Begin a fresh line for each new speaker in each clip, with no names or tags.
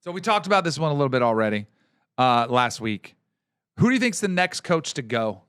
So we talked about this one a little bit already last week. Who do you think's the next coach to go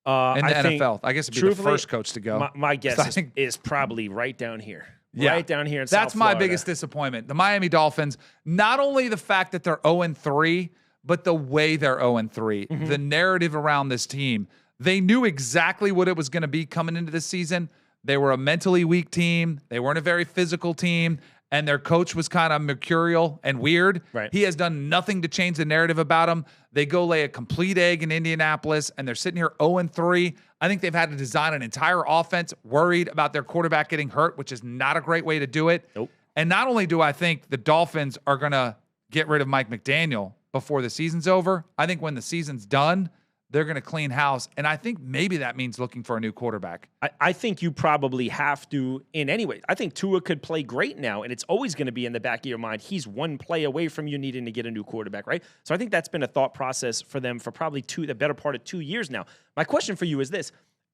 in the NFL? I guess it'd be the first coach to go.
My guess is probably right down here.
Yeah,
right down here in South
That's my
Florida.
biggest disappointment. The Miami Dolphins, not only the fact that they're 0-3, but the way they're 0-3, the narrative around this team. They knew exactly what it was going to be coming into this season. They were a mentally weak team. They weren't a very physical team. And their coach was kind of mercurial and weird.
Right.
He has done nothing to change the narrative about him. They go lay a complete egg in Indianapolis, and they're sitting here 0-3. I think they've had to design an entire offense worried about their quarterback getting hurt, which is not a great way to do it.
Nope.
And not only do I think the Dolphins are going to get rid of Mike McDaniel before the season's over, I think when the season's done, they're going to clean house. And I think maybe that means looking for a new quarterback.
I think you probably have to in any way. I think Tua could play great now, and it's always going to be in the back of your mind. He's one play away from you needing to get a new quarterback, right? So I think that's been a thought process for them for probably the better part of 2 years now. My question for you is this.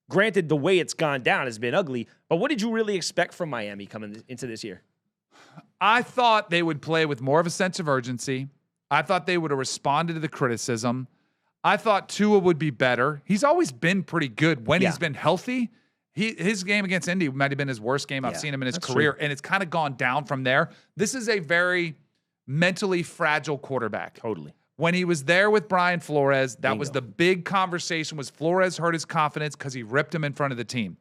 Granted, the way it's gone down has been ugly, but what did you really expect from Miami coming into this year?
I thought they would play with more of a sense of urgency. I thought they would have responded to the criticism. I thought Tua would be better. He's always been pretty good when he's been healthy. His game against Indy might have been his worst game I've seen him in his career, and it's kind of gone down from there. This is a very mentally fragile quarterback.
Totally.
When he was there with Brian Flores, that was the big conversation, was Flores hurt his confidence because he ripped him in front of the team.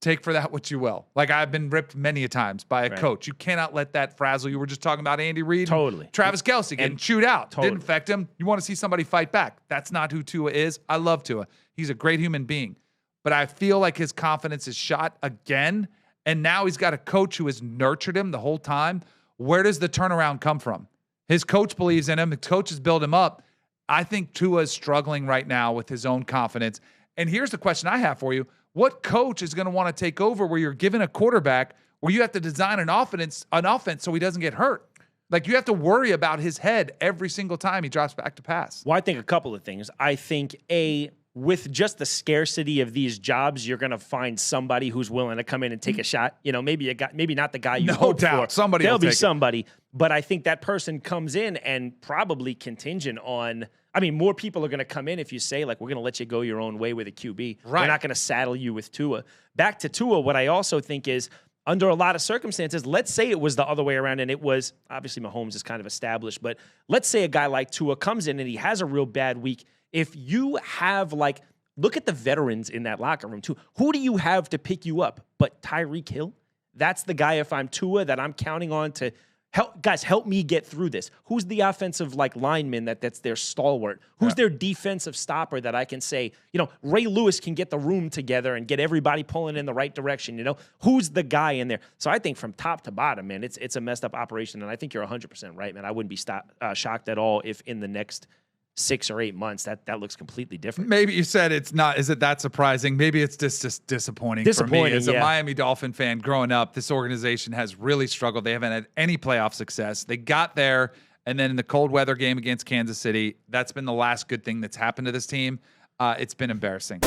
Take for that what you will. Like, I've been ripped many a times by a coach. You cannot let that frazzle. You were just talking about Andy Reid.
Totally.
Travis Kelce getting chewed out.
Totally.
Didn't affect him. You want to see somebody fight back. That's not who Tua is. I love Tua. He's a great human being. But I feel like his confidence is shot again. And now he's got a coach who has nurtured him the whole time. Where does the turnaround come from? His coach believes in him. The coach has built him up. I think Tua is struggling right now with his own confidence. And here's the question I have for you. What coach is going to want to take over where you're given a quarterback where you have to design an offense so he doesn't get hurt? Like, you have to worry about his head every single time he drops back to pass.
Well, I think a couple of things. I think, with just the scarcity of these jobs, you're going to find somebody who's willing to come in and take a shot. You know, maybe not the guy you hope for. There'll be somebody. But I think that person comes in and probably contingent on, more people are going to come in if you say, like, we're going to let you go your own way with a QB. Right. We're not going to saddle you with Tua. Back to Tua, what I also think is, under a lot of circumstances, let's say it was the other way around, and it was, obviously Mahomes is kind of established, but let's say a guy like Tua comes in and he has a real bad week. If you have, look at the veterans in that locker room, too. Who do you have to pick you up but Tyreek Hill? That's the guy, if I'm Tua, that I'm counting on to help me get through this. Who's the offensive lineman that's their stalwart? Who's their defensive stopper that I can say, Ray Lewis can get the room together and get everybody pulling in the right direction, Who's the guy in there? So I think from top to bottom, man, it's a messed up operation, and I think you're 100% right, man. I wouldn't be shocked at all if in the next 6 or 8 months that looks completely different. Maybe
you said it's not. Is it that surprising? Maybe it's just disappointing for me as a Miami Dolphin fan growing up. This organization has really struggled. They haven't had any playoff success. They got there, and then in the cold weather game against Kansas City, that's been the last good thing that's happened to this team. It's been embarrassing.